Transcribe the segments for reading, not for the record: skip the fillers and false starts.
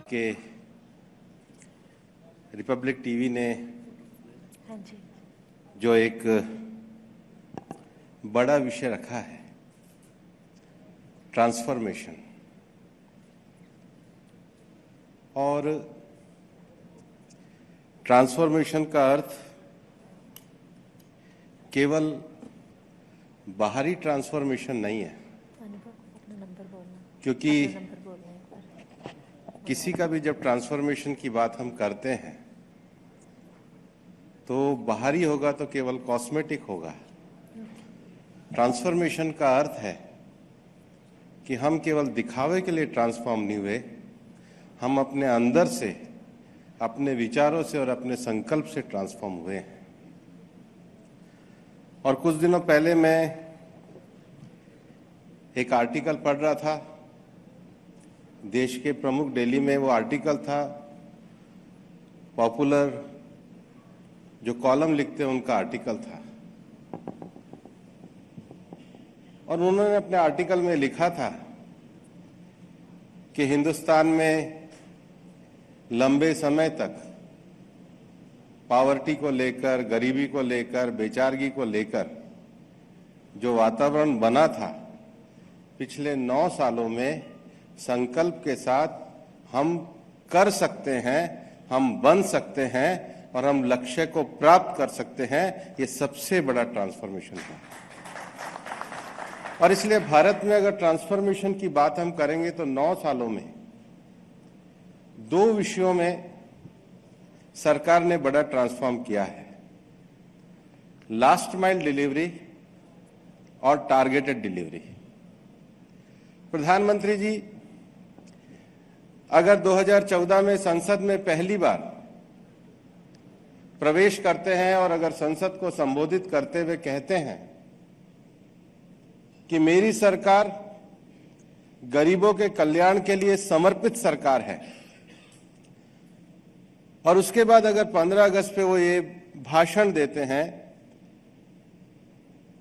आपके Republic TV ने जो एक बड़ा विषय रखा है, ट्रांसफॉर्मेशन, और ट्रांसफॉर्मेशन का अर्थ केवल बाहरी ट्रांसफॉर्मेशन नहीं है, क्योंकि किसी का भी जब ट्रांसफॉर्मेशन की बात हम करते हैं तो बाहरी होगा तो केवल कॉस्मेटिक होगा। ट्रांसफॉर्मेशन का अर्थ है कि हम केवल दिखावे के लिए ट्रांसफॉर्म नहीं हुए, हम अपने अंदर से, अपने विचारों से और अपने संकल्प से ट्रांसफॉर्म हुए हैं। और कुछ दिनों पहले मैं एक आर्टिकल पढ़ रहा था, देश के प्रमुख डेली में वो आर्टिकल था, पॉपुलर जो कॉलम लिखते हैं उनका आर्टिकल था, और उन्होंने अपने आर्टिकल में लिखा था कि हिंदुस्तान में लंबे समय तक पावर्टी को लेकर, गरीबी को लेकर, बेचारगी को लेकर जो वातावरण बना था, पिछले 9 सालों में संकल्प के साथ हम कर सकते हैं, हम बन सकते हैं और हम लक्ष्य को प्राप्त कर सकते हैं। ये सबसे बड़ा ट्रांसफॉर्मेशन है। और इसलिए भारत में अगर ट्रांसफॉर्मेशन की बात हम करेंगे तो 9 सालों में 2 विषयों में सरकार ने बड़ा ट्रांसफॉर्म किया है, लास्ट माइल डिलीवरी और टारगेटेड डिलीवरी। प्रधानमंत्री जी अगर 2014 में संसद में पहली बार प्रवेश करते हैं और अगर संसद को संबोधित करते हुए कहते हैं कि मेरी सरकार गरीबों के कल्याण के लिए समर्पित सरकार है, और उसके बाद अगर 15 अगस्त पे वो ये भाषण देते हैं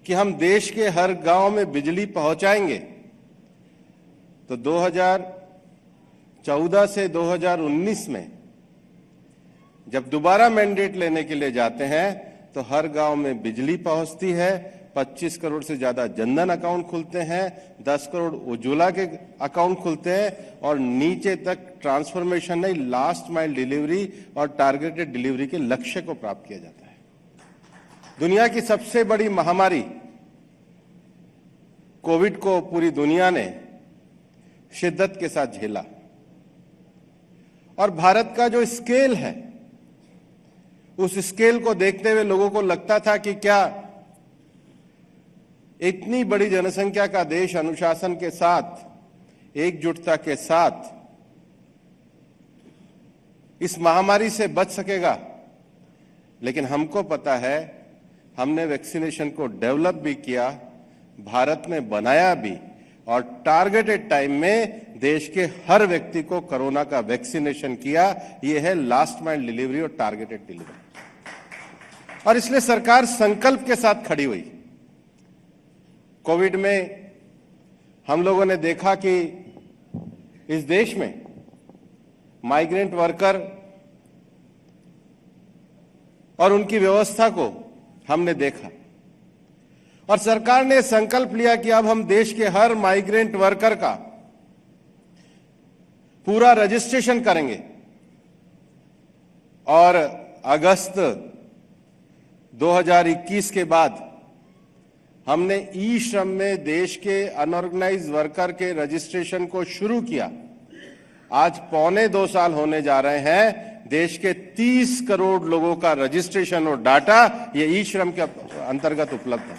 कि हम देश के हर गांव में बिजली पहुंचाएंगे, तो 2014 से 2019 में जब दोबारा मैंडेट लेने के लिए जाते हैं तो हर गांव में बिजली पहुंचती है, 25 करोड़ से ज्यादा जनधन अकाउंट खुलते हैं, 10 करोड़ उज्ज्वला के अकाउंट खुलते हैं, और नीचे तक ट्रांसफॉर्मेशन नहीं, लास्ट माइल डिलीवरी और टारगेटेड डिलीवरी के लक्ष्य को प्राप्त किया जाता है। दुनिया की सबसे बड़ी महामारी कोविड को पूरी दुनिया ने शिद्दत के साथ झेला, और भारत का जो स्केल है, उस स्केल को देखते हुए लोगों को लगता था कि क्या इतनी बड़ी जनसंख्या का देश अनुशासन के साथ, एकजुटता के साथ इस महामारी से बच सकेगा। लेकिन हमको पता है, हमने वैक्सीनेशन को डेवलप भी किया, भारत में बनाया भी, और टारगेटेड टाइम में देश के हर व्यक्ति को कोरोना का वैक्सीनेशन किया। यह है लास्ट माइल डिलीवरी और टारगेटेड डिलीवरी। और इसलिए सरकार संकल्प के साथ खड़ी हुई। कोविड में हम लोगों ने देखा कि इस देश में माइग्रेंट वर्कर और उनकी व्यवस्था को हमने देखा, और सरकार ने संकल्प लिया कि अब हम देश के हर माइग्रेंट वर्कर का पूरा रजिस्ट्रेशन करेंगे, और अगस्त 2021 के बाद हमने ई श्रम में देश के अनऑर्गेनाइज्ड वर्कर के रजिस्ट्रेशन को शुरू किया। आज 1.25 साल होने जा रहे हैं, देश के 30 करोड़ लोगों का रजिस्ट्रेशन और डाटा ये ई श्रम के अंतर्गत उपलब्ध है।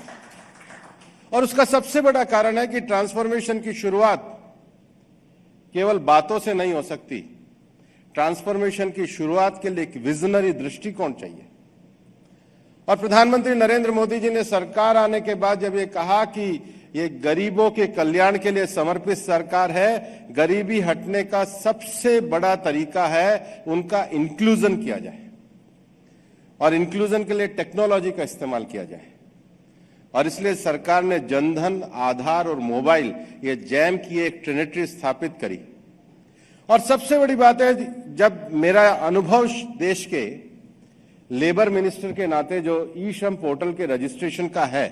और उसका सबसे बड़ा कारण है कि ट्रांसफॉर्मेशन की शुरुआत केवल बातों से नहीं हो सकती। ट्रांसफॉर्मेशन की शुरुआत के लिए एक विजनरी दृष्टिकोण चाहिए। और प्रधानमंत्री नरेंद्र मोदी जी ने सरकार आने के बाद जब ये कहा कि ये गरीबों के कल्याण के लिए समर्पित सरकार है, गरीबी हटने का सबसे बड़ा तरीका है उनका इंक्लूजन किया जाए, और इंक्लूजन के लिए टेक्नोलॉजी का इस्तेमाल किया जाए। और इसलिए सरकार ने जनधन, आधार और मोबाइल ये जैम की एक ट्रिनिटी स्थापित करी, और सबसे बड़ी बात है, जब मेरा अनुभव देश के लेबर मिनिस्टर के नाते जो ई श्रम पोर्टल के रजिस्ट्रेशन का है,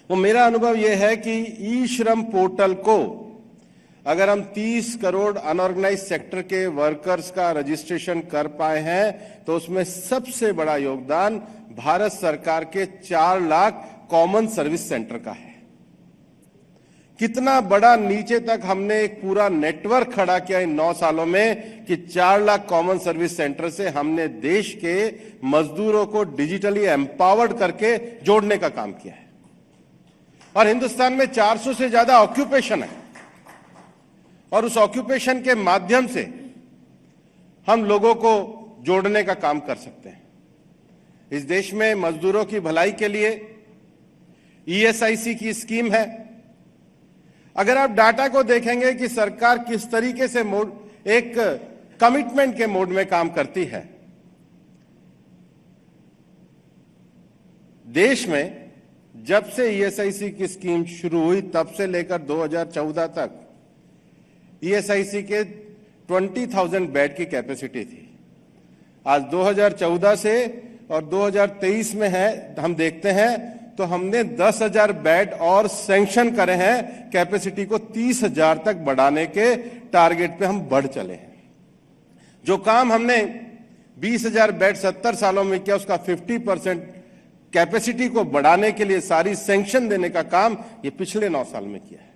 वो मेरा अनुभव यह है कि ई श्रम पोर्टल को अगर हम 30 करोड़ अनऑर्गेनाइज सेक्टर के वर्कर्स का रजिस्ट्रेशन कर पाए हैं, तो उसमें सबसे बड़ा योगदान भारत सरकार के 4 लाख कॉमन सर्विस सेंटर का है। कितना बड़ा नीचे तक हमने एक पूरा नेटवर्क खड़ा किया इन 9 सालों में कि 4 लाख कॉमन सर्विस सेंटर से हमने देश के मजदूरों को डिजिटली एम्पावर्ड करके जोड़ने का काम किया है। और हिंदुस्तान में 400 से ज्यादा ऑक्यूपेशन है, और उस ऑक्यूपेशन के माध्यम से हम लोगों को जोड़ने का काम कर सकते हैं। इस देश में मजदूरों की भलाई के लिए ईएसआईसी की स्कीम है। अगर आप डाटा को देखेंगे कि सरकार किस तरीके से एक कमिटमेंट के मोड में काम करती है, देश में जब से ईएसआईसी की स्कीम शुरू हुई तब से लेकर 2014 तक ईएसआईसी के 20,000 बेड की कैपेसिटी थी। आज 2014 से और 2023 में है, हम देखते हैं तो हमने 10,000 बेड और सैंक्शन करे हैं। कैपेसिटी को 30,000 तक बढ़ाने के टारगेट पे हम बढ़ चले हैं। जो काम हमने 20,000 बेड 70 सालों में किया, उसका 50% कैपेसिटी को बढ़ाने के लिए सारी सैंक्शन देने का काम ये पिछले 9 साल में किया है।